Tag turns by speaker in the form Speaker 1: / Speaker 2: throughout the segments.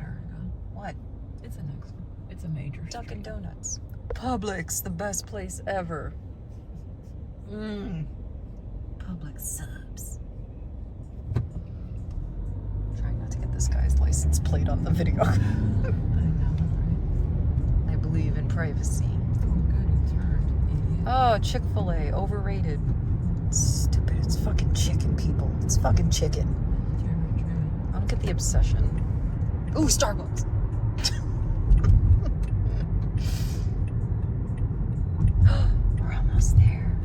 Speaker 1: America.
Speaker 2: What?
Speaker 1: It's the next one. It's a major
Speaker 2: Dunkin'
Speaker 1: street.
Speaker 2: Donuts. Publix, the best place ever. Publix subs. Trying not to get this guy's license plate on the video.
Speaker 1: I know, right?
Speaker 2: I believe in privacy.
Speaker 1: Oh, good, you turned, idiot.
Speaker 2: Oh, Chick-fil-A, overrated. Stupid, it's fucking chicken, people. It's fucking chicken. I don't get the obsession. Ooh, Starbucks. We're almost there.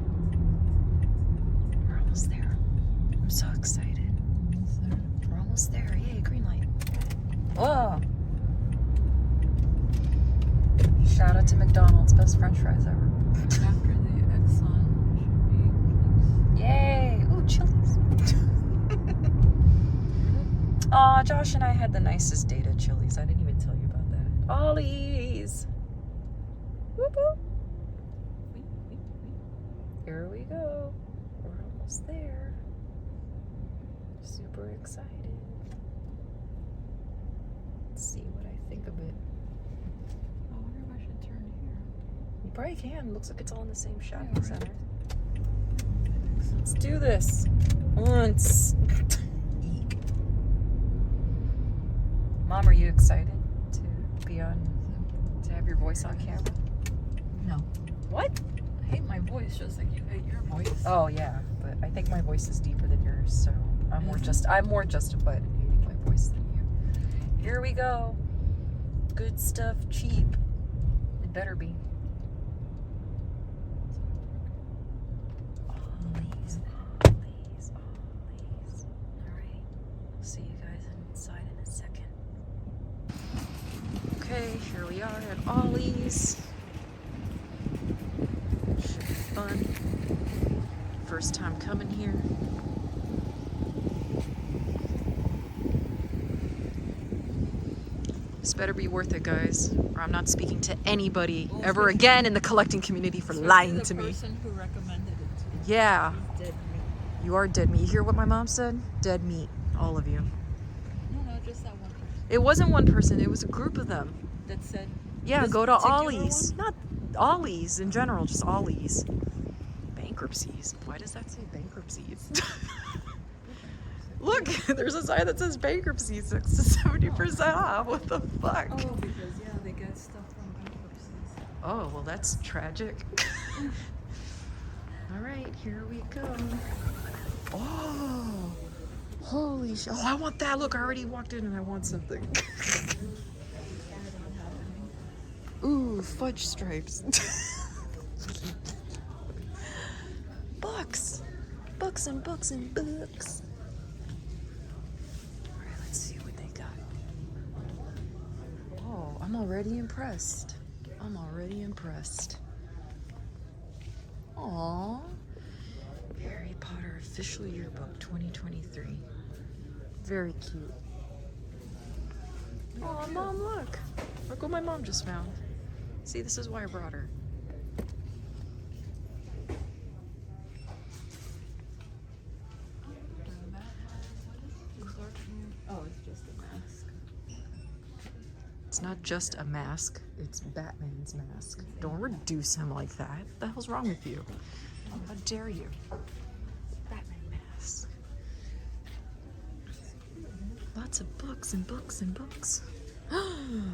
Speaker 2: We're almost there. I'm so excited. We're almost there. Yay, green light. Whoa. Shout out to McDonald's, best french fries ever.
Speaker 1: After the Exxon should be
Speaker 2: Yay! Ooh, Chili's. Aw, Josh and I had the nicest date at Chili's. I didn't even tell you about that. Ollie's. Whoop whoop. Here we go. We're almost there. Super excited. Let's see what I think of it.
Speaker 1: I wonder if I should turn here.
Speaker 2: You probably can. Looks like it's all in the same shopping
Speaker 1: Yeah, right.
Speaker 2: center. Let's do this. Once. Eek. Mom, are you excited to be on, to have your voice on camera?
Speaker 1: No.
Speaker 2: What?
Speaker 1: I hate my voice just like you hate your voice.
Speaker 2: Oh yeah, but I think my voice is deeper than yours, so I'm more justified in hating my voice than you. Here we go. Good stuff, cheap. It better be. Ollies, Ollies, Ollies. Alright. We'll see you guys inside in a second. Okay, here we are at Ollie's. Should be fun. First time coming here. This better be worth it, guys, or I'm not speaking to anybody ever again in the collecting community for lying to me.
Speaker 1: The person who recommended it to me.
Speaker 2: Yeah,
Speaker 1: He's dead meat.
Speaker 2: you are dead meat. You hear what my mom said? Dead meat, all of you.
Speaker 1: No, just that one person
Speaker 2: It wasn't one person, it was a group of them.
Speaker 1: that said.
Speaker 2: Yeah,
Speaker 1: This
Speaker 2: go to
Speaker 1: particular
Speaker 2: Ollie's.
Speaker 1: one?
Speaker 2: Not Ollie's in general, just Ollie's. Bankruptcies. Why does that say bankruptcies? Look, there's a sign that says bankruptcies next to 70% off. What the fuck?
Speaker 1: Oh, because yeah, they get stuff from bankruptcies.
Speaker 2: Oh, well, that's tragic. All right, here we go. Oh, holy shit. Oh, I want that. Look, I already walked in and I want something. Ooh, fudge stripes. Books. Books and books and books. All right, let's see what they got. Oh, I'm already impressed. I'm already impressed. Aww. Harry Potter Official Yearbook 2023. Very cute. Oh, Mom, look. Look what my mom just found. See, this is why I brought her.
Speaker 1: Oh, it's just a mask.
Speaker 2: It's not just a mask, it's Batman's mask. Don't reduce him like that. What the hell's wrong with you? How dare you? Batman mask. Lots of books and books and books. Oh, man.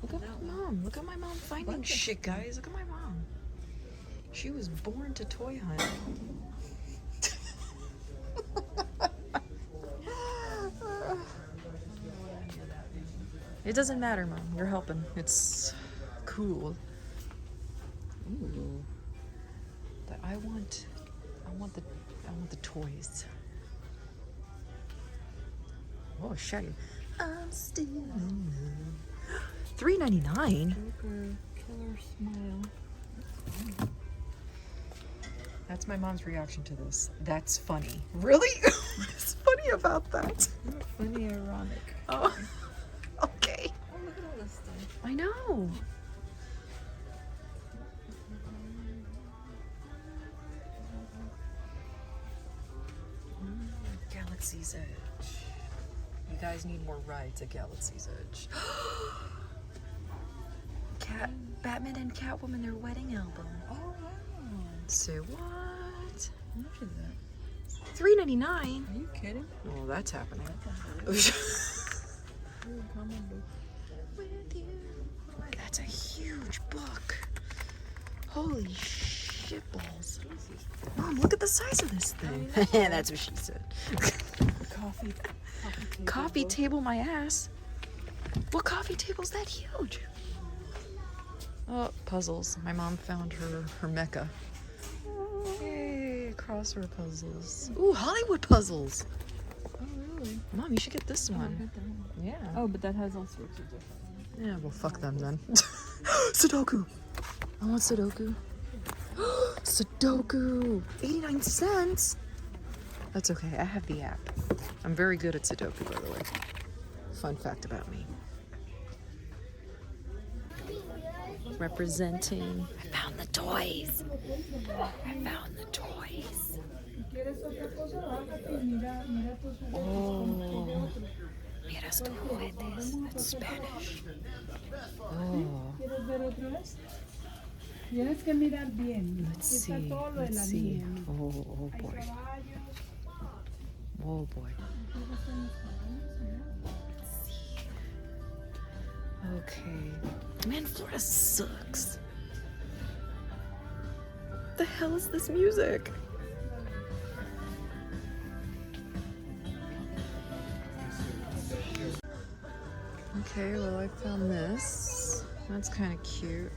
Speaker 2: Look at my mom. Look at my mom finding shit, guys. Look at my mom. She was born to toy hunt. It doesn't matter, Mom. You're helping. It's cool. Ooh. But I want the toys. Oh, shit. I'm still in love. $3.99.
Speaker 1: Joker, killer smile.
Speaker 2: That's my mom's reaction to this. That's funny. Really? What's funny about that?
Speaker 1: Funny, ironic.
Speaker 2: Oh, okay.
Speaker 1: Oh, look at all this stuff.
Speaker 2: I know. Galaxy's Edge. You guys need more rides at Galaxy's Edge. Batman and Catwoman, their wedding album.
Speaker 1: Oh wow.
Speaker 2: Say what?
Speaker 1: How much is that?
Speaker 2: $3.99.
Speaker 1: Are you kidding?
Speaker 2: Oh, that's happening. With you. That's a huge book. Holy shit balls. Mom, look at the size of this thing. That's what she said. Coffee table my ass. What coffee table's that huge? Oh, puzzles. My mom found her mecca. Hey, crossword puzzles. Ooh, Hollywood puzzles.
Speaker 1: Oh really?
Speaker 2: Mom, you should get this one. Yeah.
Speaker 1: Oh, but that has all sorts of different ones.
Speaker 2: Yeah, well, fuck them then. Sudoku. I want Sudoku. Sudoku. 89 cents. That's okay. I have the app. I'm very good at Sudoku, by the way. Fun fact about me. Representing. I found the toys. I found the toys. Oh. Mira estos juguetes. That's Spanish. Oh.
Speaker 3: Tienes que mirar bien.
Speaker 2: Let's see. Let's see. Oh boy. Oh boy. Let's see. Okay. Man, Florida sucks. What the hell is this music? Okay, well, I found this. That's kind of cute.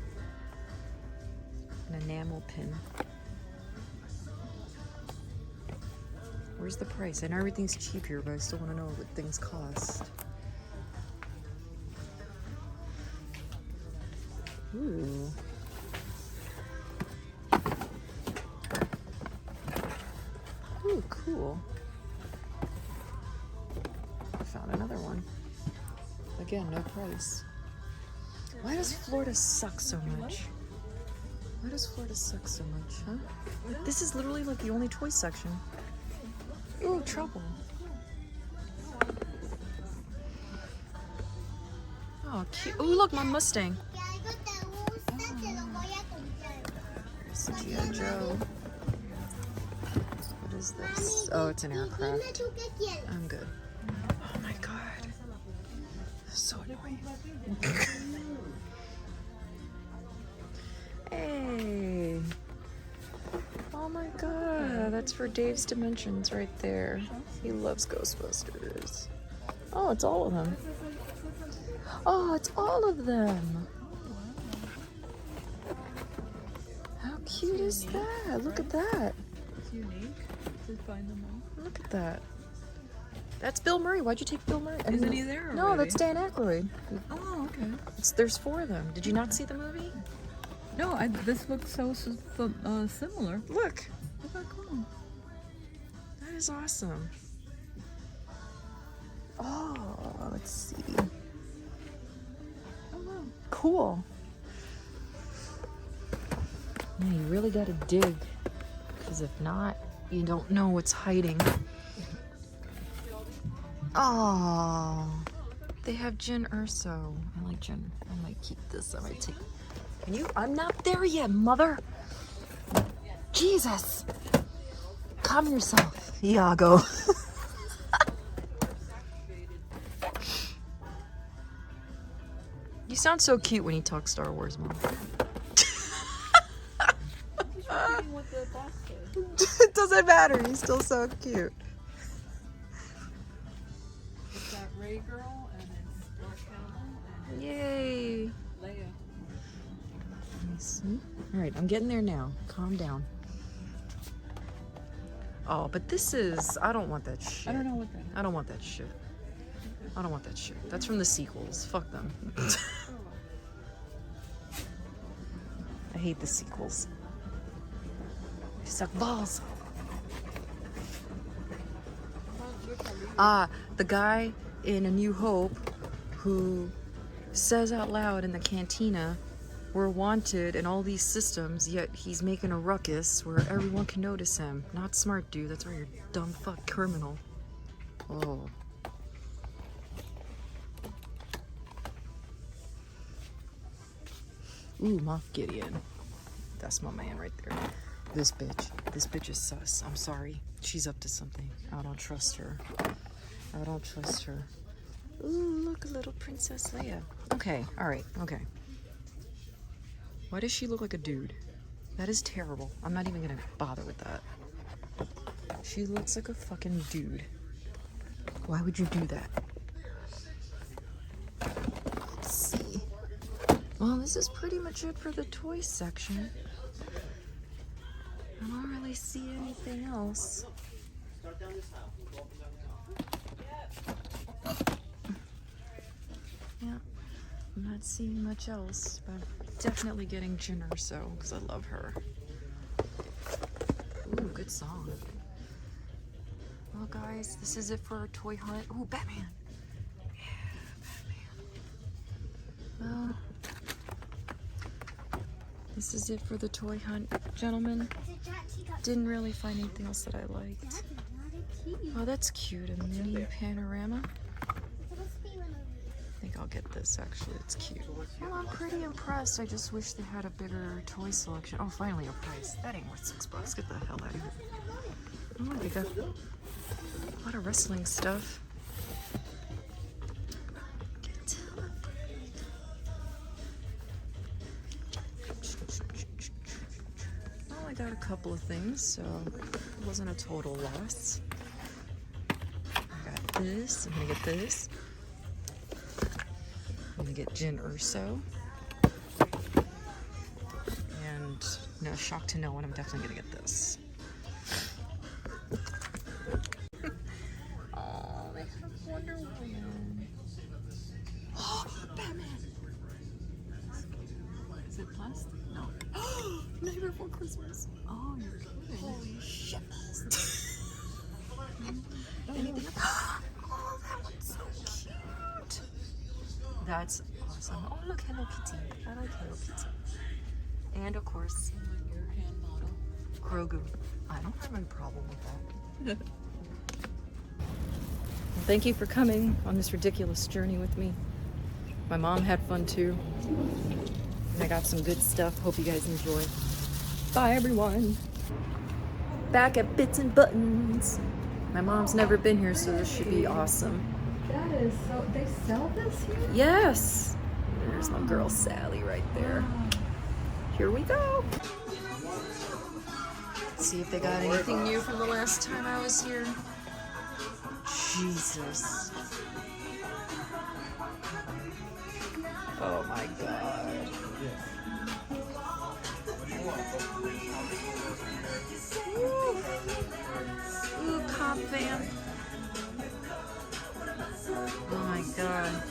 Speaker 2: An enamel pin. Where's the price? I know everything's cheap here, but I still want to know what things cost. Ooh. Ooh, cool. I found another one. Again, no price. Why does Florida suck so much? Why does Florida suck so much, huh? Like, this is literally like the only toy section. Ooh, trouble. Oh, cute. Ooh, look, my Mustang. There's G.I. Joe. What is this? Oh, it's an aircraft. I'm good. Oh my god. So annoying. Hey. Oh my god, that's for Dave's Dimensions right there. He loves Ghostbusters. Oh, it's all of them. Oh, it's all of them. How cute is that? Look at that.
Speaker 1: It's unique to find them all.
Speaker 2: Look at that. That's Bill Murray. Why'd you take Bill Murray?
Speaker 1: Isn't he there
Speaker 2: No,
Speaker 1: already?
Speaker 2: that's Dan Aykroyd.
Speaker 1: Oh, okay.
Speaker 2: There's 4 of them. Did you not see the movie?
Speaker 1: No, this looks so similar.
Speaker 2: Look.
Speaker 1: Look how cool.
Speaker 2: That is awesome. Oh, let's see.
Speaker 1: Oh wow.
Speaker 2: Cool. Yeah, you really gotta dig, because if not, you don't know what's hiding. Oh, they have Jyn Erso. I like Jyn. I might keep this. I might take. Can you? I'm not there yet, mother. Jesus. Calm yourself, Iago. You sound so cute when you talk Star Wars, Mom.
Speaker 1: He's reading what the box says.
Speaker 2: It doesn't matter. He's still so cute.
Speaker 1: It's got Ray Girl and it's Dark Hamill and
Speaker 2: Yay.
Speaker 1: Leia.
Speaker 2: Let me see. All right, I'm getting there now. Calm down. Oh, but this is... I don't want that shit.
Speaker 1: I don't know what that is.
Speaker 2: I don't want that shit. I don't want that shit. That's from the sequels. Fuck them. I hate the sequels. They suck balls. The guy in A New Hope who says out loud in the cantina, "We're wanted in all these systems," yet he's making a ruckus where everyone can notice him. Not smart, dude. That's why you're a dumb fuck criminal. Oh. Ooh, Moff Gideon. That's my man right there. This bitch is sus. I'm sorry. She's up to something. I don't trust her. I don't trust her. Ooh, look, a little Princess Leia. Okay, alright, okay. Why does she look like a dude? That is terrible. I'm not even gonna bother with that. She looks like a fucking dude. Why would you do that? Let's see. Well, this is pretty much it for the toy section. I don't really see anything else. Yeah, I'm not seeing much else, but definitely getting Jyn Erso because I love her. Ooh, good song. Well, guys, this is it for our toy hunt. Ooh, Batman. Yeah, Batman. Well, this is it for the toy hunt, gentlemen. Didn't really find anything else that I liked. Oh, that's cute. A mini panorama. I think I'll get this, actually. It's cute. Well, I'm pretty impressed. I just wish they had a bigger toy selection. Oh, finally a price. That ain't worth $6. Get the hell out of here. Oh, they got a lot of wrestling stuff. Well, I got a couple of things, so it wasn't a total loss. I got this. I'm gonna get this. I'm gonna get Jyn Erso. And no, shocked to no one, I'm definitely gonna get this. Oh, they have Wonder Woman. Oh, Batman.
Speaker 1: Is it plastic? No.
Speaker 2: Nightmare Before Christmas.
Speaker 1: Oh, you're kidding.
Speaker 2: Holy shit. Anything else? Oh, that one's so cute. That's awesome. Oh, look, Hello Kitty. I like Hello Kitty. And of course,
Speaker 1: Your hand model.
Speaker 2: Grogu. I don't have any problem with that. Well, thank you for coming on this ridiculous journey with me. My mom had fun too. And I got some good stuff. Hope you guys enjoy. Bye, everyone. Back at Bitz and Buttons. My mom's never been here, so this should be awesome.
Speaker 1: That is so. They sell this here?
Speaker 2: Yes. There's my girl Sally right there. Here we go. Let's see if they got anything new from the last time I was here. Jesus. Oh my God. Ooh, cop van. Oh my God.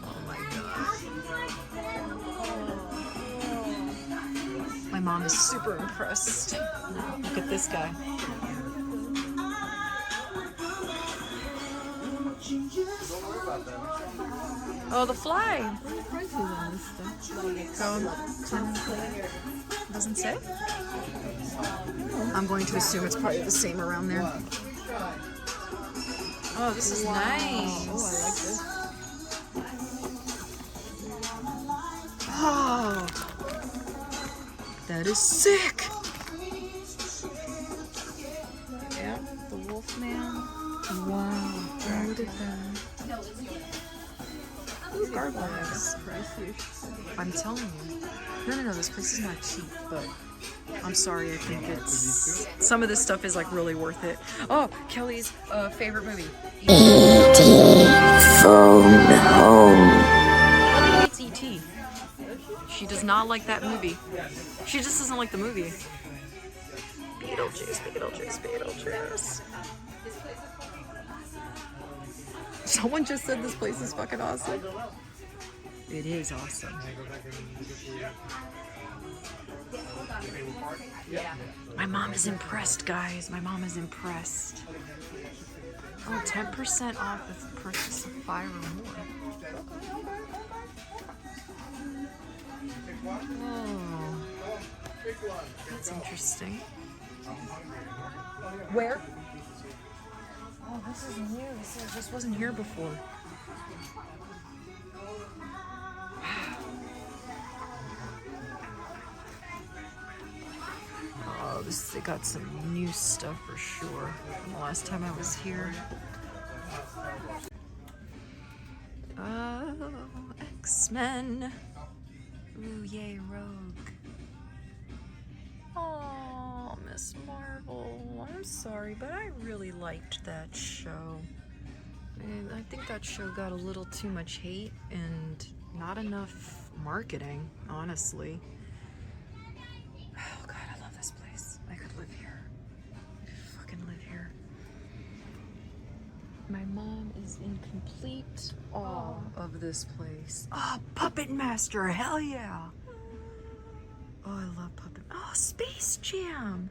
Speaker 2: Oh my God. My mom is super impressed. Look at this guy. Oh, the fly.
Speaker 1: What are the prices on this stuff?
Speaker 2: Doesn't say. I'm going to assume it's probably the same around there. Oh, this is nice.
Speaker 1: Oh, I like this.
Speaker 2: Oh, that is sick. Yeah, the Wolfman. Wow, look at that. Ooh, gargoyles. I'm telling you. No, this place is not cheap, but I'm sorry, I think it's... Some of this stuff is like really worth it. Oh, Kelly's favorite movie.
Speaker 4: Phone home.
Speaker 2: Kelly hates E.T. She does not like that movie. She just doesn't like the movie. Beetlejuice. Someone just said this place is fucking awesome. It is awesome. My mom is impressed, guys. My mom is impressed. Oh, 10% off with purchase of 5 or more. Oh, that's interesting. Where? Oh, this is new. This wasn't here before. Oh, they got some new stuff for sure from the last time I was here. Oh, X-Men. Ooh, yay, Rogue. Oh, Miss Marvel. I'm sorry, but I really liked that show. And I think that show got a little too much hate and not enough marketing, honestly. Oh God, I love this place. I could live here. I could fucking live here. My mom is in complete awe of this place. Oh, Puppet Master, hell yeah! Oh, I love Puppet. Oh, Space Jam!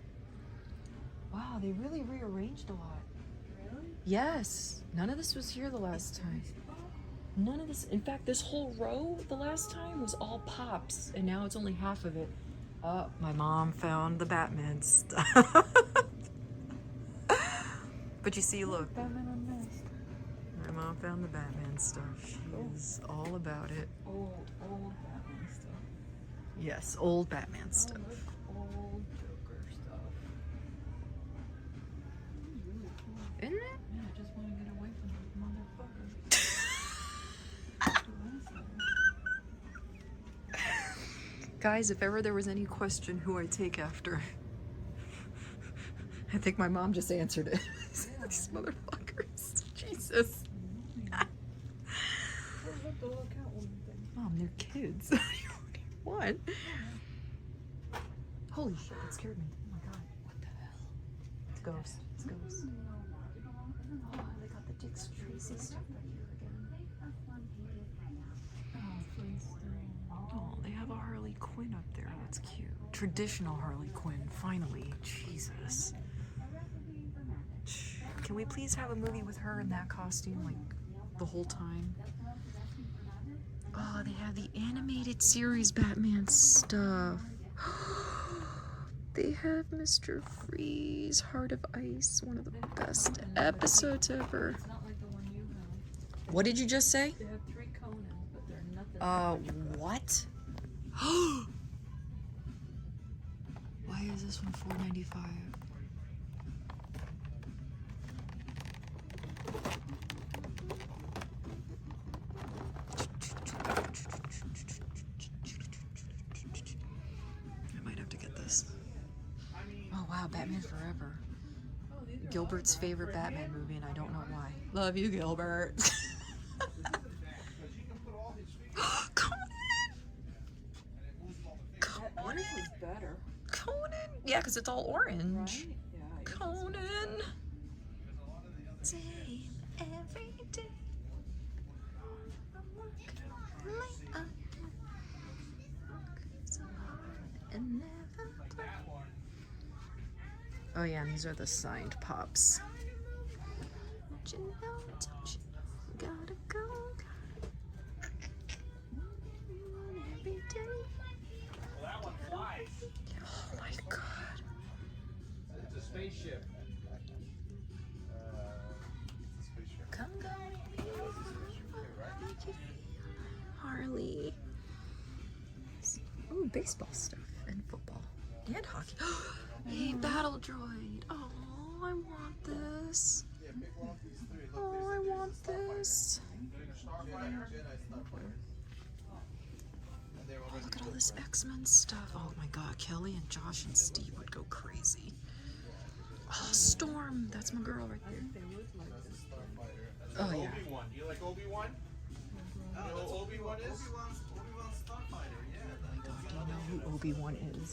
Speaker 2: Wow, they really rearranged a lot.
Speaker 1: Really?
Speaker 2: Yes, none of this was here the last time. None of this. In fact, this whole row the last time was all Pops, and now it's only half of it. Oh, my mom found the Batman stuff. But you see, look.
Speaker 1: Batman Unmasked.
Speaker 2: My mom found the Batman stuff. She is all about it.
Speaker 1: Old Batman stuff.
Speaker 2: Yes, old Batman stuff.
Speaker 1: Oh, look, old Joker stuff. It's really cool.
Speaker 2: Isn't it?
Speaker 1: Yeah, I just want to get away from those motherfuckers.
Speaker 2: Guys, if ever there was any question who I take after, I think my mom just answered it. These motherfuckers. Jesus. Mom, they're kids. What? Holy shit, that scared me. Oh my God. What the hell? It's Ghost. It's Ghost. Oh, they got the Dick Tracy stuff right here again. Oh, they have a Harley Quinn up there. That's cute. Traditional Harley Quinn, finally. Jesus. Can we please have a movie with her in that costume, like, the whole time? Oh, they have the animated series Batman stuff. They have Mr. Freeze, Heart of Ice, one of the best episodes ever.
Speaker 1: It's not like the one you have.
Speaker 2: What did you just say?
Speaker 1: They have 3 Conans, but they're nothing.
Speaker 2: What? Why is this one $4.95? I might have to get this. Oh wow, Batman Forever. Gilbert's favorite Batman movie, and I don't know why. Love you, Gilbert.
Speaker 1: What is better?
Speaker 2: Conan? Yeah, because it's all orange.
Speaker 1: Right? Yeah. I guess it's
Speaker 2: Conan. Day, every day. Oh yeah, and these are the signed Pops. Don't you know, gotta go. Every day. Oh my God.
Speaker 5: It's a spaceship.
Speaker 2: Come go. Harley. Ooh, baseball stuff and football and hockey. Hey, battle droid. Oh, I want this. Oh, I want this. Oh, look at all this X-Men stuff. Oh my God, Kelly and Josh and Steve would go crazy. Oh, Storm. That's my girl right there. Oh yeah.
Speaker 5: Obi-Wan. Do you like Obi-Wan? You know who Obi-Wan is? Obi-Wan's Starfighter, yeah.
Speaker 2: Oh my God, do you know who Obi-Wan is?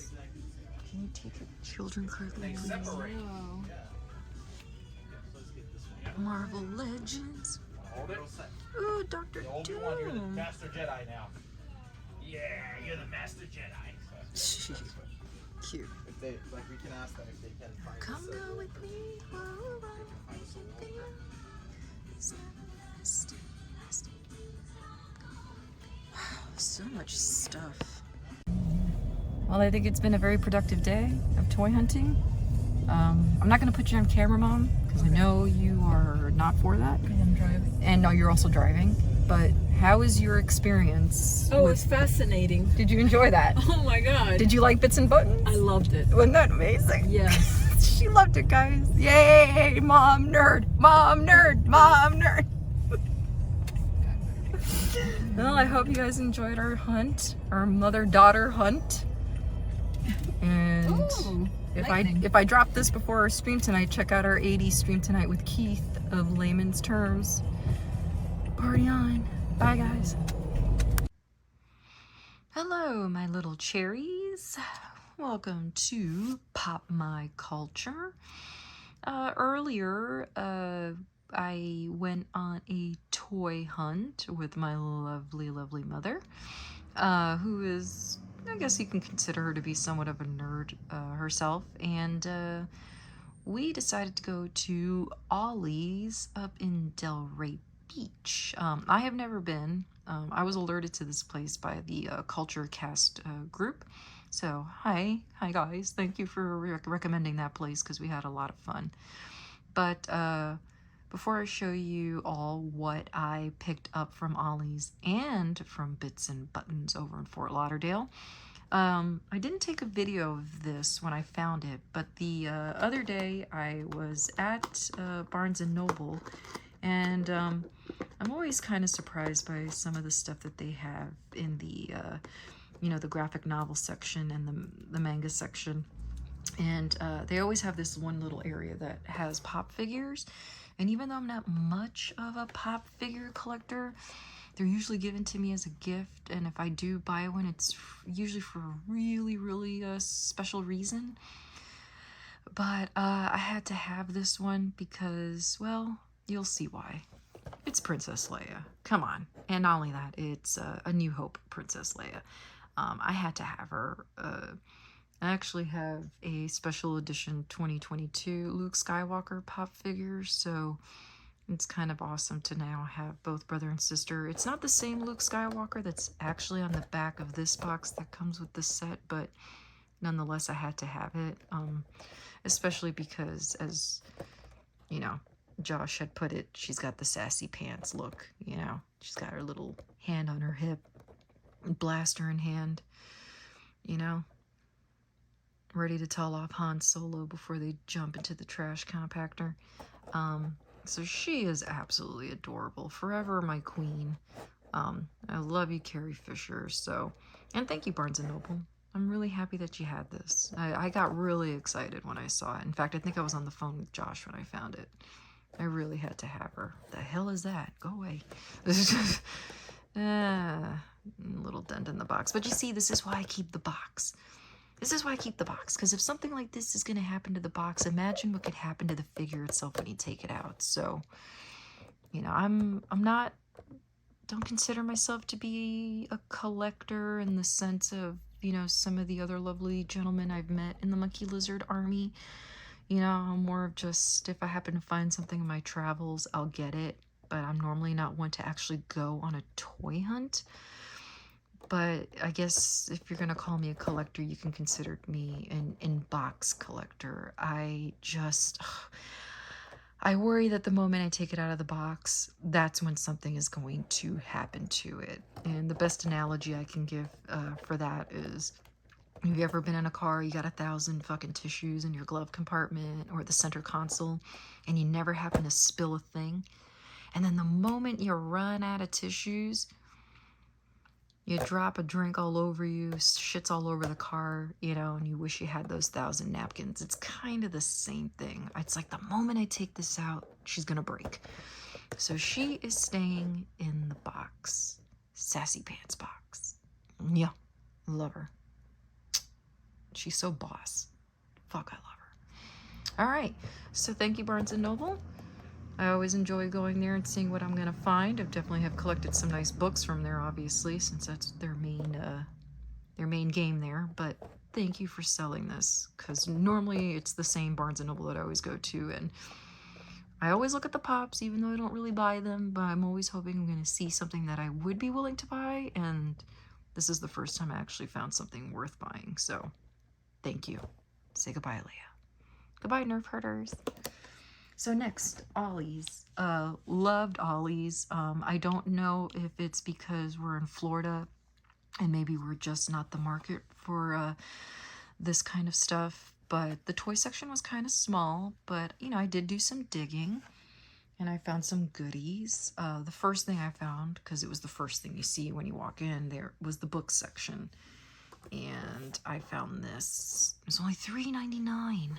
Speaker 2: Can you take your children correctly,
Speaker 5: They
Speaker 2: please?
Speaker 5: separate.
Speaker 1: No.
Speaker 2: Marvel Legends.
Speaker 5: Hold it.
Speaker 2: Ooh, Dr.
Speaker 5: Obi-Wan, you're the
Speaker 2: Doom.
Speaker 5: Master Jedi now. Yeah, you're the Master Jedi.
Speaker 2: Cute.
Speaker 6: If they, like, we can ask them if they can find
Speaker 2: Come
Speaker 6: us,
Speaker 2: go with me. Whoa, whoa. Wow, so much stuff. Well, I think it's been a very productive day of toy hunting. I'm not gonna put you on camera, Mom, because I know you are not for that.
Speaker 1: Because I'm driving.
Speaker 2: And no, you're also driving. But how is your experience?
Speaker 1: Oh, it's fascinating.
Speaker 2: Did you enjoy that?
Speaker 1: Oh my god.
Speaker 2: Did you like Bits and Buttons?
Speaker 1: I loved it.
Speaker 2: Wasn't that amazing?
Speaker 1: Yes.
Speaker 2: She loved it, guys. Yay, Mom nerd, Mom nerd, Mom nerd. Well, I hope you guys enjoyed our hunt, our mother-daughter hunt. And
Speaker 1: Ooh, lightning.
Speaker 2: if I drop this before our stream tonight, check out our 80s stream tonight with Keith of Layman's Terms. Party on. Bye, guys. Hello, my little cherries. Welcome to Pop My Culture. Earlier, I went on a toy hunt with my lovely, lovely mother, who is, I guess you can consider her to be somewhat of a nerd herself, and we decided to go to Ollie's up in Delray Beach. I have never been. I was alerted to this place by the Culture Cast group. So, hi guys. Thank you for recommending that place because we had a lot of fun. But before I show you all what I picked up from Ollie's and from Bits and Buttons over in Fort Lauderdale, I didn't take a video of this when I found it, but the other day I was at Barnes & Noble, and I'm always kind of surprised by some of the stuff that they have in the, you know, the graphic novel section and the manga section. And they always have this one little area that has pop figures. And even though I'm not much of a pop figure collector, they're usually given to me as a gift. And if I do buy one, it's usually for a really, really special reason. But I had to have this one because, well, you'll see why. It's Princess Leia. Come on. And not only that, it's a New Hope Princess Leia. I had to have her. I actually have a special edition 2022 Luke Skywalker pop figure, so it's kind of awesome to now have both brother and sister. It's not the same Luke Skywalker that's actually on the back of this box that comes with the set, but nonetheless I had to have it, especially because, as you know, Josh had put it, she's got the sassy pants look, you know. She's got her little hand on her hip, blaster in hand, you know, ready to tell off Han Solo before they jump into the trash compactor. So she is absolutely adorable. Forever my queen. I love you, Carrie Fisher. So, and thank you, Barnes & Noble. I'm really happy that you had this. I got really excited when I saw it. In fact, I think I was on the phone with Josh when I found it. I really had to have her. The hell is that? Go away. Little dent in the box. But you see, this is why I keep the box. This is why I keep the box, because if something like this is going to happen to the box, imagine what could happen to the figure itself when you take it out. So, you know, I'm not, don't consider myself to be a collector in the sense of, you know, some of the other lovely gentlemen I've met in the Monkey Lizard Army. You know, I'm more of just, if I happen to find something in my travels, I'll get it. But I'm normally not one to actually go on a toy hunt. But I guess if you're going to call me a collector, you can consider me an in-box collector. I worry that the moment I take it out of the box, that's when something is going to happen to it. And the best analogy I can give for that is, have you ever been in a car, you got 1,000 fucking tissues in your glove compartment or the center console, and you never happen to spill a thing? And then the moment you run out of tissues, you drop a drink all over you, shit's all over the car, you know, and you wish you had those 1,000 napkins. It's kind of the same thing. It's like the moment I take this out, she's gonna break. So she is staying in the box. Sassy pants box. Yeah, love her. She's so boss. Fuck, I love her. All right, so thank you, Barnes & Noble. I always enjoy going there and seeing what I'm gonna find. I definitely have collected some nice books from there, obviously, since that's their main game there. But thank you for selling this, because normally it's the same Barnes & Noble that I always go to, and I always look at the pops, even though I don't really buy them, but I'm always hoping I'm gonna see something that I would be willing to buy, and this is the first time I actually found something worth buying, so thank you. Say goodbye, Leia. Goodbye, nerve herders. So next, Ollie's. Loved Ollie's. I don't know if it's because we're in Florida and maybe we're just not the market for this kind of stuff, but the toy section was kind of small, but you know, I did do some digging and I found some goodies. The first thing I found, because it was the first thing you see when you walk in, there was the book section. And I found this. It was only $3.99.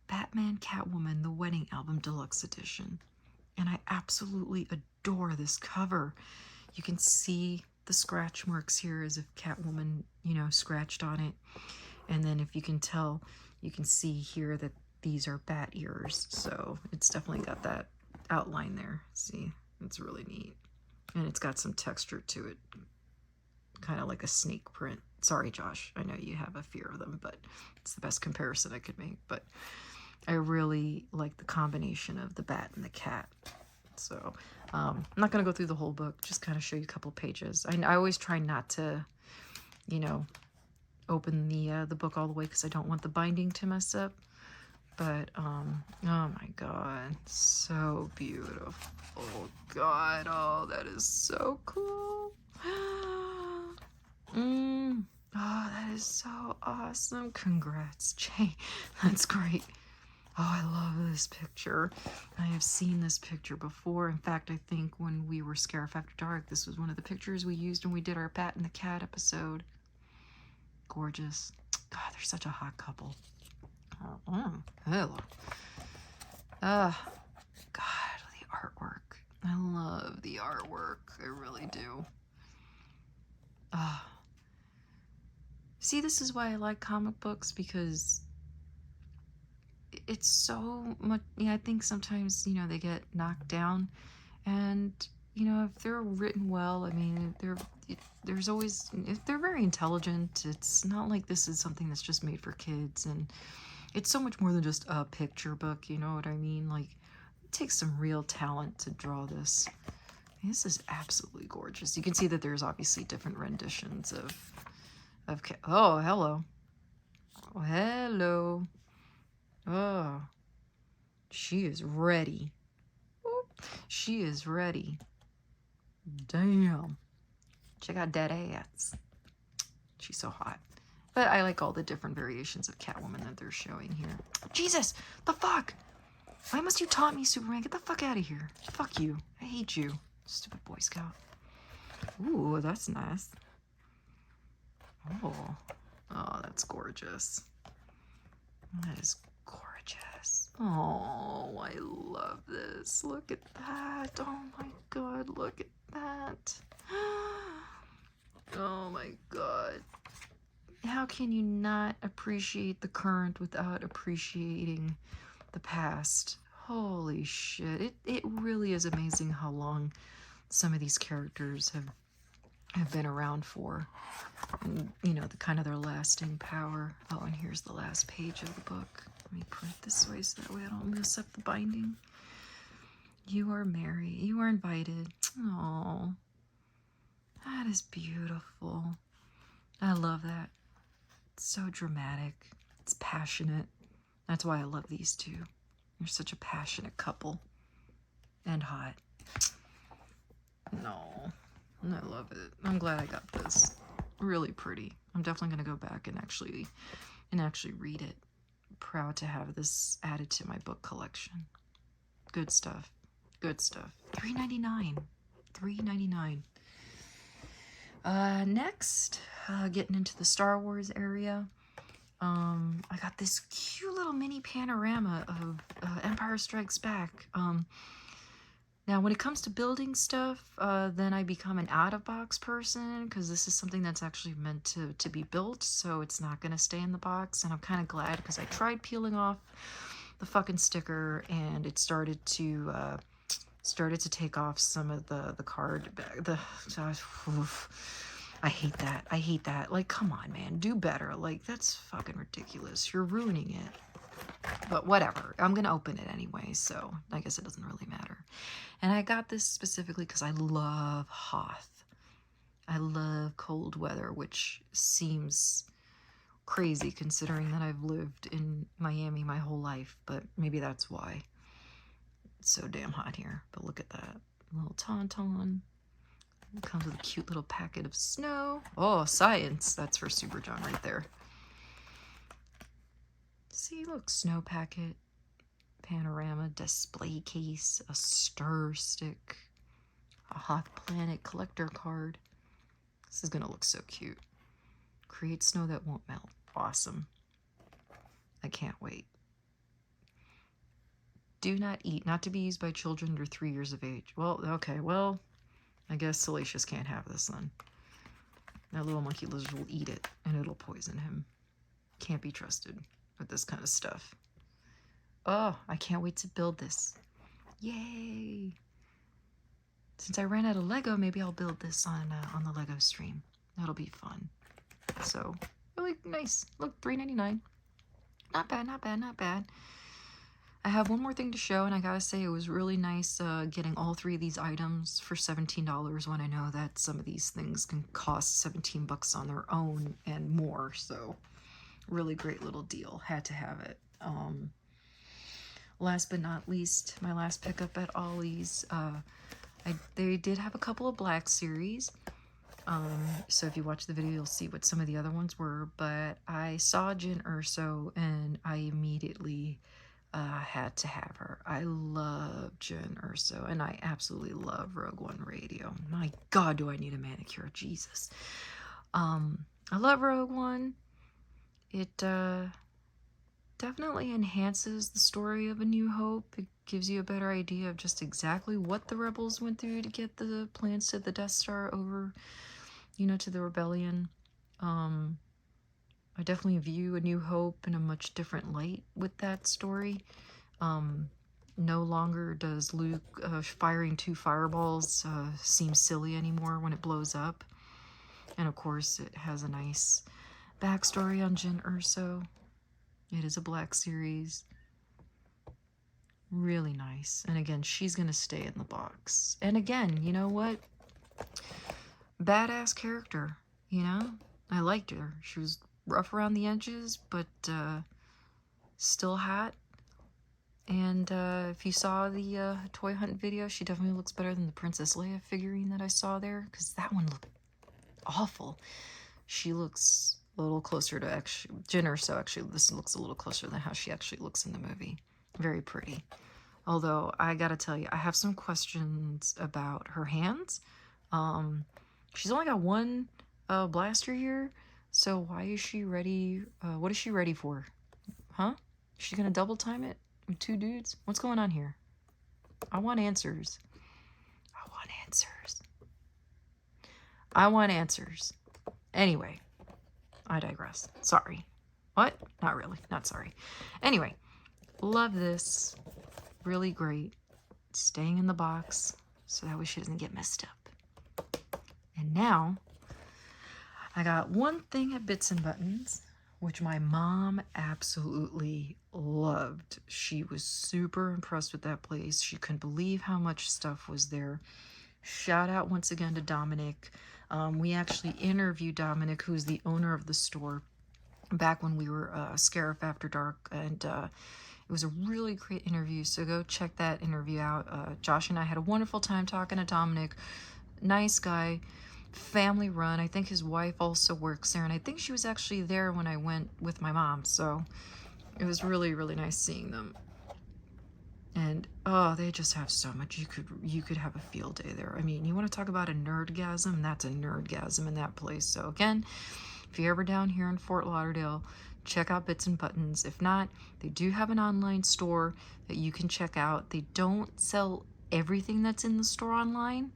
Speaker 2: Batman Catwoman, the Wedding Album Deluxe Edition. And I absolutely adore this cover. You can see the scratch marks here as if Catwoman, you know, scratched on it. And then if you can tell, you can see here that these are bat ears. So it's definitely got that outline there. See, it's really neat. And it's got some texture to it. Kind of like a snake print. Sorry, Josh. I know you have a fear of them, but it's the best comparison I could make. But I really like the combination of the bat and the cat. So I'm not going to go through the whole book, just kind of show you a couple pages. I always try not to, you know, open the book all the way because I don't want the binding to mess up. But, oh my god, so beautiful. Oh god, oh, that is so cool. Oh, that is so awesome. Congrats, Jay. That's great. Oh, I love this picture. I have seen this picture before. In fact, I think when we were Scarif After Dark, this was one of the pictures we used when we did our Bat and the Cat episode. Gorgeous. God, they're such a hot couple. Hello. God, the artwork. I love the artwork. I really do. See, this is why I like comic books, because it's so much. Yeah, I think sometimes, you know, they get knocked down, and you know, if they're written well, I mean, there's always, if they're very intelligent, it's not like this is something that's just made for kids, and it's so much more than just a picture book, you know what I mean? Like, it takes some real talent to draw this. This is absolutely gorgeous. You can see that there's obviously different renditions of oh, hello. Oh, hello. Oh, she is ready. Oop, she is ready. Damn. Check out that ass. She's so hot. But I like all the different variations of Catwoman that they're showing here. Jesus! The fuck? Why must you taunt me, Superman? Get the fuck out of here. Fuck you. I hate you. Stupid Boy Scout. Ooh, that's nice. Oh. Oh, that's gorgeous. That is gorgeous. Oh, I love this. Look at that. Oh my god, look at that. Oh my god. How can you not appreciate the current without appreciating the past? Holy shit. It really is amazing how long some of these characters have been around for. And, you know, the kind of their lasting power. Oh, and here's the last page of the book. Let me put it this way so that way I don't mess up the binding. You are married. You are invited. Oh, that is beautiful. I love that. It's so dramatic. It's passionate. That's why I love these two. They're such a passionate couple. And hot. No. I love it. I'm glad I got this. Really pretty. I'm definitely going to go back and actually read it. I'm proud to have this added to my book collection. Good stuff. Good stuff. $3.99. $3.99. Next, getting into the Star Wars area. I got this cute little mini panorama of Empire Strikes Back. Now, when it comes to building stuff, then I become an out-of-box person, because this is something that's actually meant to be built, so it's not going to stay in the box, and I'm kind of glad, because I tried peeling off the fucking sticker, and it started to take off some of the card bag. I hate that. I hate that. Like, come on, man. Do better. Like, that's fucking ridiculous. You're ruining it. But whatever. I'm going to open it anyway, so I guess it doesn't really matter. And I got this specifically because I love Hoth. I love cold weather, which seems crazy considering that I've lived in Miami my whole life, but maybe that's why it's so damn hot here. But look at that little tauntaun. It comes with a cute little packet of snow. Oh, science. That's for Super John right there. See, look, snow packet, panorama, display case, a stir stick, a Hot Planet collector card. This is gonna look so cute. Create snow that won't melt. Awesome. I can't wait. Do not eat. Not to be used by children under 3 years of age. Well, okay, well, I guess Salacious can't have this then. That little monkey lizard will eat it, and it'll poison him. Can't be trusted with this kind of stuff. Oh, I can't wait to build this. Yay! Since I ran out of Lego, maybe I'll build this on the Lego stream. That'll be fun. So, really nice. Look, $3.99. Not bad, not bad, not bad. I have one more thing to show, and I gotta say it was really nice getting all 3 of these items for $17 when I know that some of these things can cost 17 bucks on their own and more. So, really great little deal. Had to have it. Last but not least, my last pickup at Ollie's. They did have a couple of Black Series. So if you watch the video, you'll see what some of the other ones were. But I saw Jyn Erso, and I immediately had to have her. I love Jyn Erso, and I absolutely love Rogue One Radio. My God, do I need a manicure? Jesus. I love Rogue One. It definitely enhances the story of A New Hope. It gives you a better idea of just exactly what the rebels went through to get the plans to the Death Star over, you know, to the rebellion. I definitely view A New Hope in a much different light with that story. No longer does Luke firing 2 fireballs seem silly anymore when it blows up. And of course, it has a nice backstory on Jyn Erso. It is a Black Series. Really nice. And again, she's going to stay in the box. And again, you know what? Badass character, you know? I liked her. She was rough around the edges, but still hot. And if you saw the toy hunt video, she definitely looks better than the Princess Leia figurine that I saw there, because that one looked awful. She looks a little closer to Jyn Erso. Actually, this looks a little closer than how she actually looks in the movie. Very pretty. Although, I gotta tell you, I have some questions about her hands. She's only got 1 blaster here, so why is she ready? What is she ready for? Huh? Is she gonna double time it with 2 dudes? What's going on here? I want answers. I want answers. I want answers. Anyway, I digress. Sorry. What? Not really. Not sorry. Anyway, love this. Really great. Staying in the box so that way she doesn't get messed up. And now, I got one thing at Bitz and Buttons, which my mom absolutely loved. She was super impressed with that place. She couldn't believe how much stuff was there. Shout out once again to Dominic. We actually interviewed Dominic, who's the owner of the store, back when we were Scarif After Dark, and it was a really great interview, so go check that interview out. Josh and I had a wonderful time talking to Dominic. Nice guy, family run. I think his wife also works there, and I think she was actually there when I went with my mom, so it was really, really nice seeing them. And oh, they just have so much. You could have a field day there. I mean, you want to talk about a nerdgasm? That's a nerdgasm in that place. So again, if you're ever down here in Fort Lauderdale, check out Bitz and Buttons. If not, they do have an online store that you can check out. They don't sell everything that's in the store online,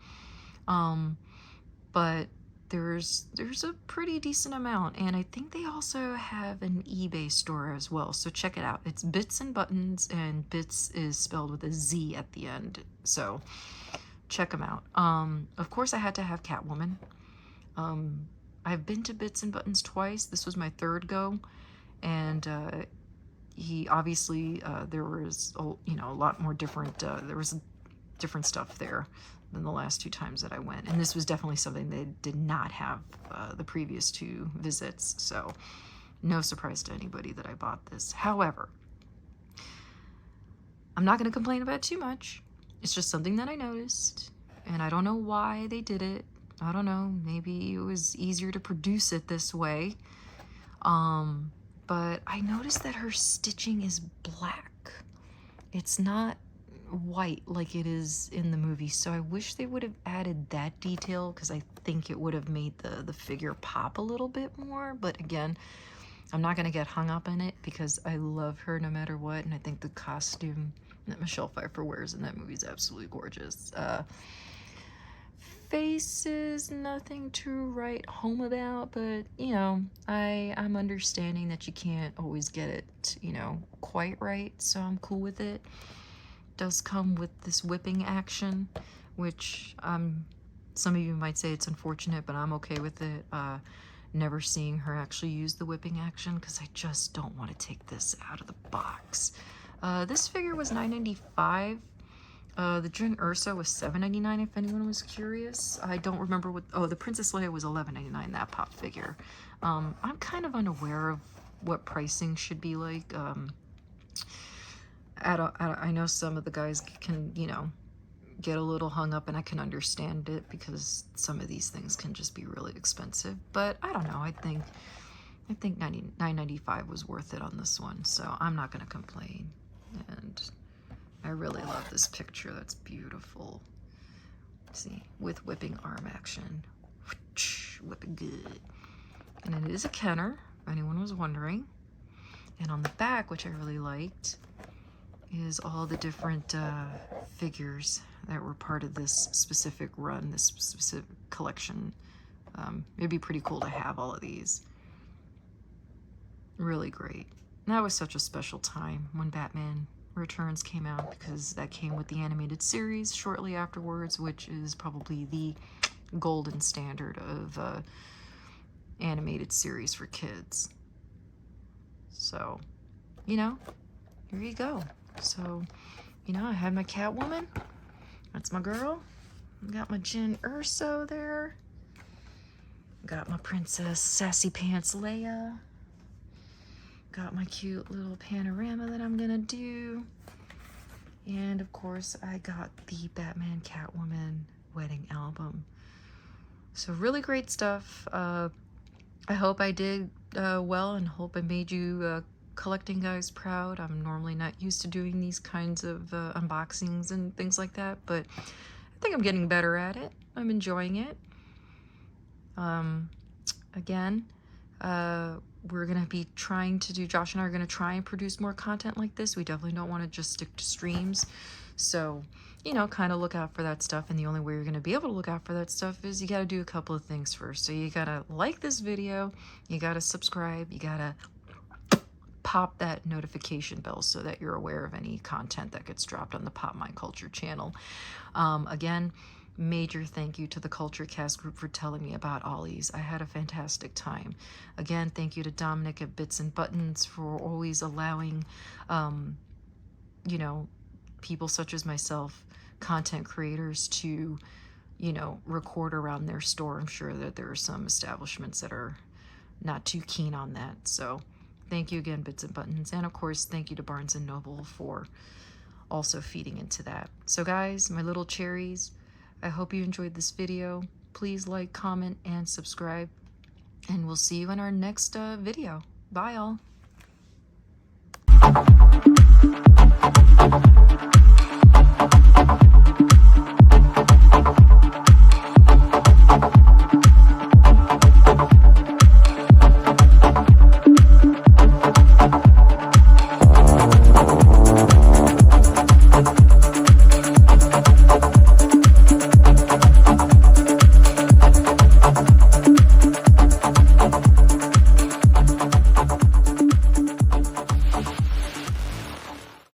Speaker 2: but there's a pretty decent amount, and I think they also have an eBay store as well, so check it out. It's Bitz and Buttons, and Bitz is spelled with a Z at the end, so check them out. Of course I had to have Catwoman. I've been to Bitz and Buttons twice. This was my 3rd go, and he obviously there was a lot more different there was different stuff there than the last 2 times that I went, and this was definitely something they did not have the previous 2 visits. So No surprise to anybody that I bought this. However, I'm not going to complain about it too much. It's just something that I noticed, and I don't know why they did it. I don't know, maybe it was easier to produce it this way. But I noticed that her stitching is black. It's not white like it is in the movie, so I wish they would have added that detail, because I think it would have made the figure pop a little bit more. But again, I'm not going to get hung up on it because I love her no matter what, and I think the costume that Michelle Pfeiffer wears in that movie is absolutely gorgeous. Faces, nothing to write home about, but you know, I'm understanding that you can't always get it, you know, quite right, so I'm cool with it. Does come with this whipping action, which some of you might say it's unfortunate, but I'm okay with it. Never seeing her actually use the whipping action, because I just don't want to take this out of the box. This figure was $9.95. The Jin Ursa was $7.99 if anyone was curious. I don't remember what... Oh, the Princess Leia was $11.99, that pop figure. I'm kind of unaware of what pricing should be like. I know some of the guys can, you know, get a little hung up, and I can understand it because some of these things can just be really expensive. But I don't know. I think $9.95 was worth it on this one, so I'm not going to complain. And I really love this picture. That's beautiful. See, with whipping arm action. Whipping good. And it is a Kenner, if anyone was wondering. And on the back, which I really liked, is all the different figures that were part of this specific run, this specific collection. It'd be pretty cool to have all of these. Really great. And that was such a special time when Batman Returns came out, because that came with the animated series shortly afterwards, which is probably the golden standard of animated series for kids. So, you know, here you go. So, you know, I had my Catwoman. That's my girl. Got my Jin Urso there. Got my Princess Sassy Pants Leia. Got my cute little panorama that I'm gonna do. And of course, I got the Batman Catwoman wedding album. So really great stuff. I hope I did well, and hope I made you collecting guys proud. I'm normally not used to doing these kinds of unboxings and things like that, but I think I'm getting better at it. I'm enjoying it. Again, we're gonna be trying to do, Josh and I are gonna try and produce more content like this. We definitely don't want to just stick to streams. So, you know, kind of look out for that stuff. And the only way you're gonna be able to look out for that stuff is you gotta do a couple of things first. So you gotta like this video, you gotta subscribe, you gotta pop that notification bell so that you're aware of any content that gets dropped on the Pop My Culture channel. Again, major thank you to the Culture Cast group for telling me about Ollie's. I had a fantastic time. Again, thank you to Dominic at Bitz and Buttons for always allowing, you know, people such as myself, content creators, to, you know, record around their store. I'm sure that there are some establishments that are not too keen on that. So thank you again, Bitz and Buttons. And of course, thank you to Barnes & Noble for also feeding into that. So guys, my little cherries, I hope you enjoyed this video. Please like, comment, and subscribe. And we'll see you in our next video. Bye, all.